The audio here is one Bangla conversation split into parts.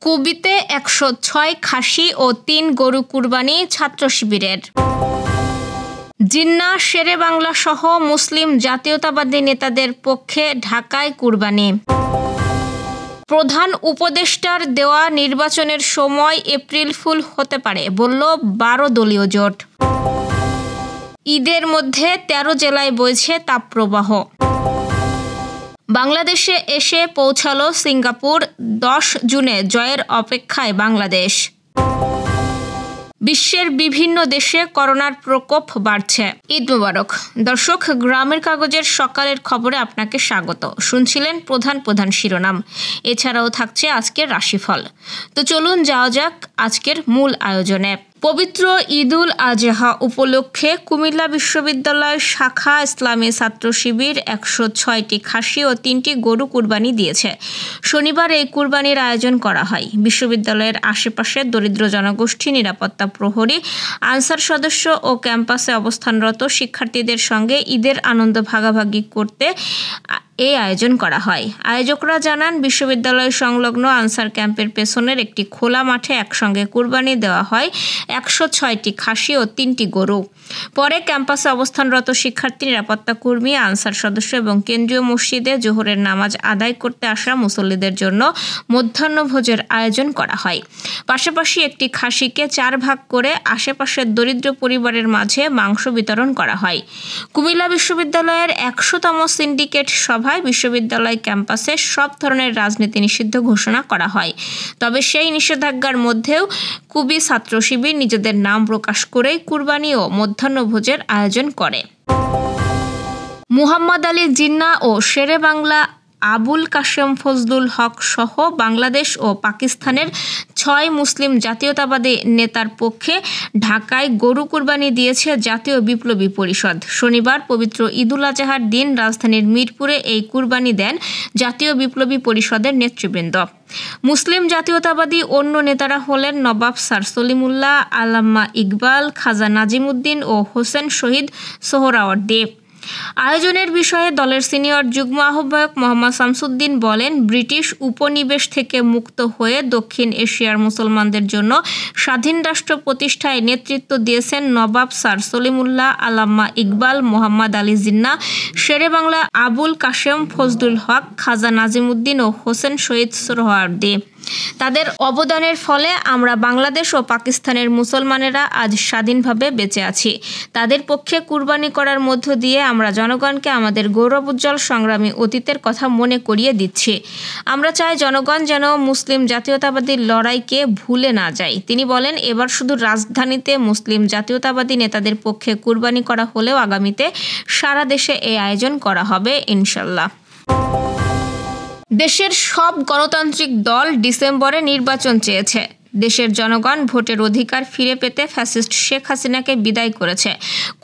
কুবিতে ১০৬ খাসি ও ৩ গরু কুরবানি ছাত্র শিবিরের। জিন্নাহ শেরেবাংলা সহ মুসলিম জাতীয়তাবাদী নেতাদের পক্ষে ঢাকায় কুরবানি। প্রধান উপদেষ্টার দেওয়া নির্বাচনের সময় এপ্রিল ফুল হতে পারে বলল ১২ দলীয় জোট। ঈদের মধ্যে ১৩ জেলায় বইছে তাপপ্রবাহ। বাংলাদেশে এসে পৌঁছালো সিঙ্গাপুর, ১০ জুনে জয়ের অপেক্ষায় বাংলাদেশ। বিশ্বের বিভিন্ন দেশে করোনার প্রকোপ বাড়ছে। ঈদ মোবারক। দর্শক, গ্রামের কাগজের সকালের খবরে আপনাকে স্বাগত। শুনছিলেন প্রধান প্রধান শিরোনাম, এছাড়াও থাকছে আজকের রাশিফল। তো চলুন যাওয়া যাক আজকের মূল আয়োজনে। পবিত্র ঈদুল আজহা উপলক্ষে কুমিল্লা বিশ্ববিদ্যালয় শাখা ইসলামী ছাত্র শিবির ১০৬টি খাসি ও ৩টি গরু কুরবানি দিয়েছে। শনিবার এই কুরবানির আয়োজন করা হয়। বিশ্ববিদ্যালয়ের আশেপাশে দরিদ্র জনগোষ্ঠী, নিরাপত্তা প্রহরী, আনসার সদস্য ও ক্যাম্পাসে অবস্থানরত শিক্ষার্থীদের সঙ্গে ঈদের আনন্দ ভাগাভাগি করতে এই আয়োজন করা হয়। আয়োজকরা জানান, বিশ্ববিদ্যালয় সংলগ্ন আনসার ক্যাম্পের পেছনের একটি খোলা মাঠে একসঙ্গে কুরবানি দেওয়া হয় ১০৬টি খাসি ও 3টি গরু। পরে ক্যাম্পাসে অবস্থানরত শিক্ষার্থী, নিরাপত্তা কর্মী, আনসার সদস্য এবং কেন্দ্রীয় মসজিদে জোহরের নামাজ আদায় করতে আসা মুসল্লিদের জন্য মধ্যাহ্নভোজের আয়োজন করা হয়। পাশাপাশি একটি খাসিকে 4 ভাগ করে আশেপাশের দরিদ্র পরিবারের মাঝে মাংস বিতরণ করা হয়। কুমিল্লা বিশ্ববিদ্যালয়ের ১০০তম সিন্ডিকেট সভায় বিশ্ববিদ্যালয় ক্যাম্পাসে সব ধরনের রাজনীতি নিষিদ্ধ ঘোষণা করা হয়। তবে সেই নিষেধাজ্ঞার মধ্যেও কুবি ছাত্র শিবির নিজেদের নাম প্রকাশ করেই কুরবানি ও মধ্যাহ্নভোজের আয়োজন করে। মুহাম্মদ আলী জিন্নাহ ও শেরেবাংলা আবুল কাশেম ফজলুল হক সহ বাংলাদেশ ও পাকিস্তানের 6 মুসলিম জাতীয়তাবাদী নেতার পক্ষে ঢাকায় গরু কুরবানি দিয়েছে জাতীয় বিপ্লবী পরিষদ। শনিবার পবিত্র ঈদুল আজহার দিন রাজধানীর মিরপুরে এই কুরবানি দেন জাতীয় বিপ্লবী পরিষদের নেতৃবৃন্দ। মুসলিম জাতীয়তাবাদী অন্য নেতারা হলেন নবাব স্যার সলিমুল্লাহ, আল্লামা ইকবাল, খাজা নাজিমুদ্দিন ও হোসেন শহীদ সোহরাওয়ার্দী। আয়োজনের বিষয়ে দলের সিনিয়র যুগ্ম আহ্বায়ক মোহাম্মদ শামসুদ্দিন বলেন, ব্রিটিশ উপনিবেশ থেকে মুক্ত হয়ে দক্ষিণ এশিয়ার মুসলমানদের জন্য স্বাধীন রাষ্ট্র প্রতিষ্ঠায় নেতৃত্ব দিয়েছেন নবাব স্যার সলিমুল্লাহ, আল্লামা ইকবাল, মোহাম্মদ আলী জিন্নাহ, শেরেবাংলা আবুল কাশেম ফজলুল হক, খাজা নাজিমুদ্দিন ও হোসেন শহীদ সোহরাওয়ার্দী। তাদের অবদানের ফলে আমরা বাংলাদেশ ও পাকিস্তানের মুসলমানেরা আজ স্বাধীনভাবে বেঁচে আছি। তাদের পক্ষে কুরবানি করার মধ্য দিয়ে আমরা জনগণকে আমাদের গৌরবোজ্জ্বল সংগ্রামী অতীতের কথা মনে করিয়ে দিচ্ছি। আমরা চাই জনগণ যেন মুসলিম জাতীয়তাবাদী লড়াইকে ভুলে না যায়। তিনি বলেন, এবার শুধু রাজধানীতে মুসলিম জাতীয়তাবাদী নেতাদের পক্ষে কুরবানি করা হলেও আগামীতে সারা দেশে এই আয়োজন করা হবে ইনশাল্লাহ। দেশের সব গণতান্ত্রিক দল ডিসেম্বরে নির্বাচন চেয়েছে। দেশের জনগণ ভোটের অধিকার ফিরে পেতে ফ্যাসিস্ট শেখ হাসিনাকে বিদায় করেছে,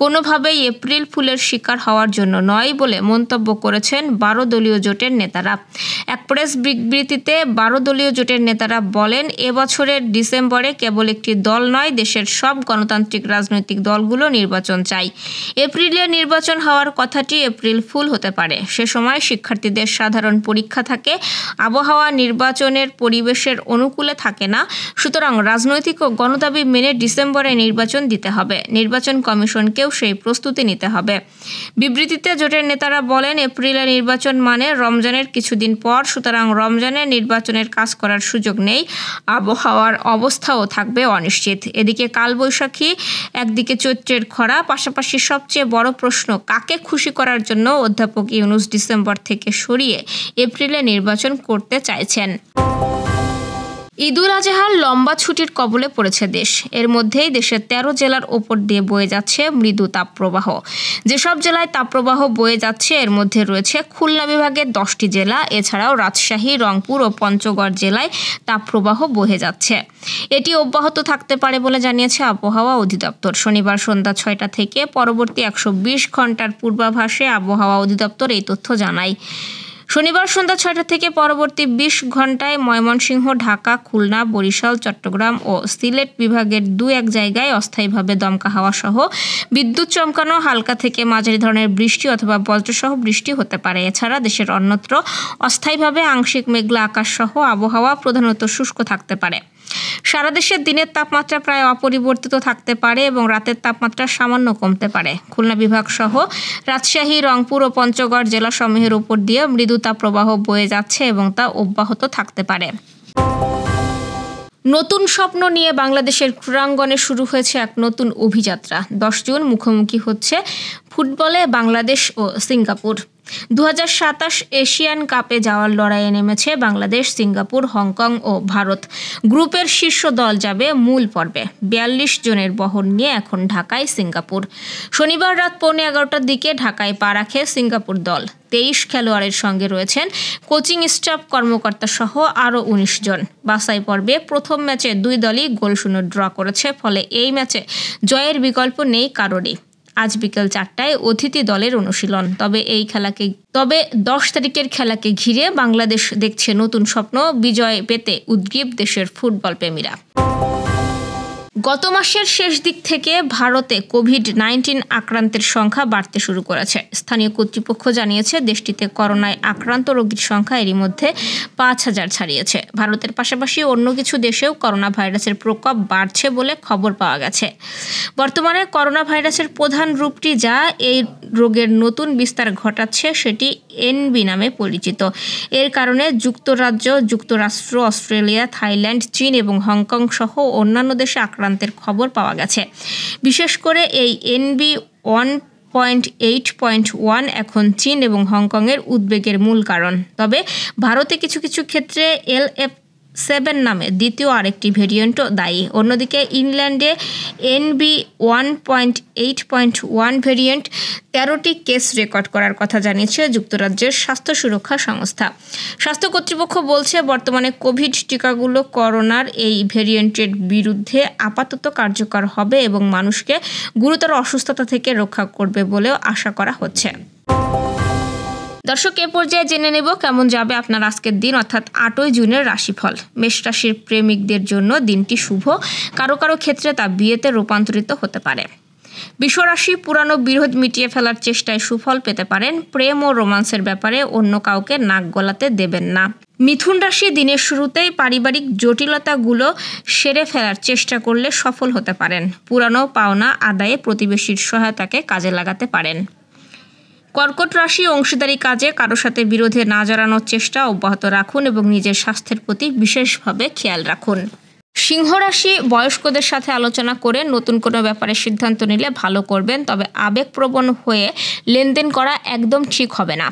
কোনোভাবেই এপ্রিল ফুলের শিকার হওয়ার জন্য নয় বলে মন্তব্য করেছেন 12 দলীয় জোটের নেতারা। এক প্রেস বিবৃতিতে 12 দলীয় জোটের নেতারা বলেন, এবছরের ডিসেম্বরে কেবল একটি দল নয়, দেশের সব গণতান্ত্রিক রাজনৈতিক দলগুলো নির্বাচন চাই। এপ্রিলে নির্বাচন হওয়ার কথাটি এপ্রিল ফুল হতে পারে। সে সময় শিক্ষার্থীদের সাধারণ পরীক্ষা থাকে, আবহাওয়া নির্বাচনের পরিবেশের অনুকূলে থাকে না। সুতরাং রাজনৈতিক ও গণদাবি মেনে ডিসেম্বরে নির্বাচন দিতে হবে। নির্বাচন কমিশনকেও সেই প্রস্তুতি নিতে হবে। বিবৃতিতে জোটের নেতারা বলেন, এপ্রিলে নির্বাচন মানে রমজানের কিছুদিন পর, সুতরাং রমজানে নির্বাচনের কাজ করার সুযোগ নেই। আবহাওয়ার অবস্থাও থাকবে অনিশ্চিত। এদিকে কালবৈশাখী, একদিকে চৈত্রের খরা, পাশাপাশি সবচেয়ে বড় প্রশ্ন, কাকে খুশি করার জন্য অধ্যাপক ইউনূস ডিসেম্বর থেকে সরিয়ে এপ্রিলে নির্বাচন করতে চাইছেন। ঈদুল আজহার লম্বা ছুটির কবলে পড়েছে দেশ। এর মধ্যেই দেশের 13 জেলার ওপর দিয়ে বয়ে যাচ্ছে মৃদু তাপপ্রবাহ। যেসব জেলায় তাপপ্রবাহ বয়ে যাচ্ছে এর মধ্যে রয়েছে খুলনা বিভাগের 10টি জেলা, এছাড়াও রাজশাহী, রংপুর ও পঞ্চগড় জেলায় তাপপ্রবাহ বয়ে যাচ্ছে। এটি অব্যাহত থাকতে পারে বলে জানিয়েছে আবহাওয়া অধিদপ্তর। শনিবার সন্ধ্যা 6টা থেকে পরবর্তী 120 ঘন্টার পূর্বাভাসে আবহাওয়া অধিদপ্তর এই তথ্য জানায়। শনিবার সন্ধ্যা ৬টা থেকে পরবর্তী ২০ ঘন্টায় ময়মনসিংহ, ঢাকা, খুলনা, বরিশাল, চট্টগ্রাম ও সিলেট বিভাগের ২-১ জায়গায় অস্থায়ীভাবে দমকা হাওয়া সহ বিদ্যুৎ চমকানো হালকা থেকে মাঝারি ধরনের বৃষ্টি অথবা বজ্রসহ বৃষ্টি হতে পারে। এছাড়া দেশের অন্যত্র অস্থায়ীভাবে আংশিক মেঘলা আকাশ সহ আবহাওয়া প্রধানত শুষ্ক থাকতে পারে। সারা দেশে দিনের তাপমাত্রা প্রায় অপরিবর্তিত থাকতে পারে এবং রাতের তাপমাত্রা সামান্য কমতে পারে। খুলনা বিভাগ সহ রাজশাহী, রংপুর ও পঞ্চগড় জেলাসমূহের উপর দিয়ে মৃদু তাপপ্রবাহ বয়ে যাচ্ছে এবং তা অব্যাহত থাকতে পারে। নতুন স্বপ্ন নিয়ে বাংলাদেশের ক্রীড়াঙ্গনে শুরু হয়েছে এক নতুন অভিযাত্রা। 10 জুন মুখোমুখি হচ্ছে ফুটবলে বাংলাদেশ ও সিঙ্গাপুর। 2027 এশিয়ান কাপে যাওয়ার লড়াইয়ে নেমেছে বাংলাদেশ, সিঙ্গাপুর, হংকং ও ভারত। গ্রুপের শীর্ষ দল যাবে মূল পর্বে। 42 জনের বহর নিয়ে এখন ঢাকায় সিঙ্গাপুর। শনিবার রাত 11:15টার দিকে ঢাকায় পা রাখে সিঙ্গাপুর দল। 23 খেলোয়াড়ের সঙ্গে রয়েছেন কোচিং স্টাফ, কর্মকর্তা সহ আরও 19 জন। বাছাই পর্বে প্রথম ম্যাচে 2 দলই গোলশূন্য ড্র করেছে, ফলে এই ম্যাচে জয়ের বিকল্প নেই কারোরই। আজ বিকেল 4টায় অতিথি দলের অনুশীলন। তবে 10 তারিখের খেলাকে ঘিরে বাংলাদেশ দেখছে নতুন স্বপ্ন। বিজয় পেতে উদ্গ্রীব দেশের ফুটবল প্রেমীরা। গত মাসের শেষ দিক থেকে ভারতে কোভিড-19 আক্রান্তের সংখ্যা বাড়তে শুরু করেছে। স্থানীয় কর্তৃপক্ষ জানিয়েছে, দেশটিতে করোনায় আক্রান্ত রোগীর সংখ্যা এরই মধ্যে 5,000 ছাড়িয়েছে। ভারতের পাশাপাশি অন্য কিছু দেশেও করোনা ভাইরাসের প্রকোপ বাড়ছে বলে খবর পাওয়া গেছে। বর্তমানে করোনা ভাইরাসের প্রধান রূপটি যা এই রোগের নতুন বিস্তার ঘটাচ্ছে সেটি এনবি নামে পরিচিত। এর কারণে যুক্তরাষ্ট্র, অস্ট্রেলিয়া, থাইল্যান্ড, চীন এবং হংকং সহ অন্যান্য দেশে আক্রান্তের খবর পাওয়া গেছে। বিশেষ করে এই এনবি 1.8.1 এখন চীন এবং হংকংয়ের উদ্বেগের মূল কারণ। তবে ভারতে কিছু কিছু ক্ষেত্রে LF7 নামে দ্বিতীয় আরেকটি ভেরিয়েন্টও দায়ী। অন্যদিকে ইংল্যান্ডে এনবি 1.8.1 ভেরিয়েন্ট 13টি কেস রেকর্ড করার কথা জানিয়েছে যুক্তরাজ্যের স্বাস্থ্য সুরক্ষা সংস্থা। স্বাস্থ্য কর্তৃপক্ষ বলছে, বর্তমানে কোভিড টিকাগুলো করোনার এই ভেরিয়েন্টের বিরুদ্ধে আপাতত কার্যকর হবে এবং মানুষকে গুরুতর অসুস্থতা থেকে রক্ষা করবে বলেও আশা করা হচ্ছে। দর্শক, এ পর্যায়ে জেনে নেব কেমন যাবে আপনার আজকের দিন, অর্থাৎ 8ই জুনের রাশিফল। মেষ রাশির প্রেমিকদের জন্য দিনটি শুভ। কারো কারো ক্ষেত্রে তা বিয়েতে রূপান্তরিত হতে পারে। বিশ্বরাশি পুরানো বিরোধ মিটিয়ে ফেলার চেষ্টায় সুফল পেতে পারেন। প্রেম ও রোমান্সের ব্যাপারে অন্য কাউকে নাক গলাতে দেবেন না। মিথুন রাশি দিনের শুরুতেই পারিবারিক জটিলতাগুলো সেরে ফেলার চেষ্টা করলে সফল হতে পারেন। পুরানো পাওনা আদায়ে প্রতিবেশীর সহায়তাকে কাজে লাগাতে পারেন। কর্কট রাশি অংশীদারি কাজে কারো সাথে বিরোধে না জড়ানোর চেষ্টা অব্যাহত রাখুন এবং নিজের স্বাস্থ্যের প্রতি বিশেষভাবে খেয়াল রাখুন। সিংহ রাশি বয়স্কদের সাথে আলোচনা করে নতুন কোনো ব্যাপারে সিদ্ধান্ত নিলে ভালো করবেন, তবে আবেগপ্রবণ হয়ে লেনদেন করা একদম ঠিক হবে না।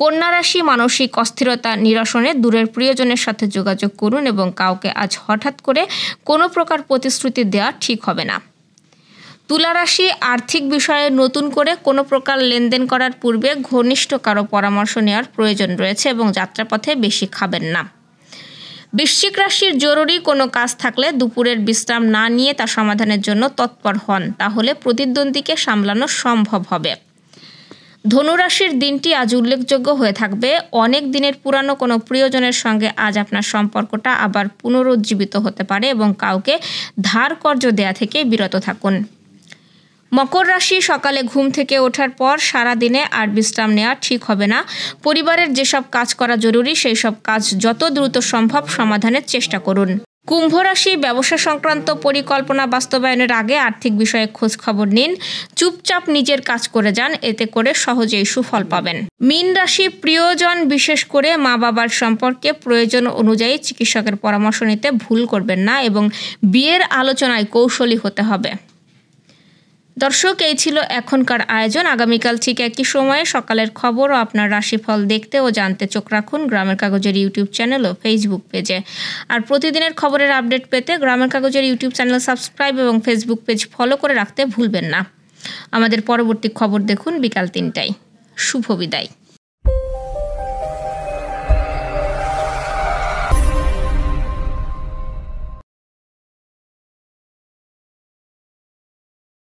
কন্যা রাশি মানসিক অস্থিরতা নিরসনে দূরের প্রিয়জনের সাথে যোগাযোগ করুন এবং কাউকে আজ হঠাৎ করে কোনো প্রকার প্রতিশ্রুতি দেওয়া ঠিক হবে না। তুলা রাশি আর্থিক বিষয়ে নতুন করে কোনো প্রকার লেনদেন করার পূর্বে ঘনিষ্ঠ কারো পরামর্শ নেওয়ার প্রয়োজন রয়েছে এবং যাত্রাপথে বেশি খাবেন না। বৃশ্চিক রাশির জরুরি কোনো কাজ থাকলে দুপুরের বিশ্রাম না নিয়ে তা সমাধানের জন্য তৎপর হন, তাহলে প্রতিদ্বন্দ্বীকে সামলানো সম্ভব হবে। ধনুরাশির দিনটি আজ উল্লেখযোগ্য হয়ে থাকবে। অনেক দিনের পুরানো কোনো প্রিয়জনের সঙ্গে আজ আপনার সম্পর্কটা আবার পুনরুজ্জীবিত হতে পারে এবং কাউকে ধার কর্জ দেয়া থেকে বিরত থাকুন। মকর রাশি সকালে ঘুম থেকে ওঠার পর সারা দিনে আর বিশ্রাম নেওয়া ঠিক হবে না। পরিবারের যেসব কাজ করা জরুরি সেই সব কাজ যত দ্রুত সম্ভব সমাধানের চেষ্টা করুন। কুম্ভ রাশি ব্যবসা সংক্রান্ত পরিকল্পনা বাস্তবায়নের আগে আর্থিক বিষয়ে খোঁজ খবর নিন। চুপচাপ নিজের কাজ করে যান, এতে করে সহজেই সুফল পাবেন। মীন রাশি প্রিয়জন বিশেষ করে মা বাবার সম্পর্কে প্রয়োজন অনুযায়ী চিকিৎসকের পরামর্শ নিতে ভুল করবেন না এবং বিয়ের আলোচনায় কৌশলী হতে হবে। দর্শক, এই ছিল এখনকার আয়োজন। আগামীকাল ঠিক একই সময়ে সকালের খবর ও আপনার রাশিফল দেখতে ও জানতে চোখ রাখুন গ্রামের কাগজের ইউটিউব চ্যানেল ও ফেসবুক পেজে। আর প্রতিদিনের খবরের আপডেট পেতে গ্রামের কাগজের ইউটিউব চ্যানেল সাবস্ক্রাইব এবং ফেসবুক পেজ ফলো করে রাখতে ভুলবেন না। আমাদের পরবর্তী খবর দেখুন বিকাল 3টায়। শুভ বিদায়।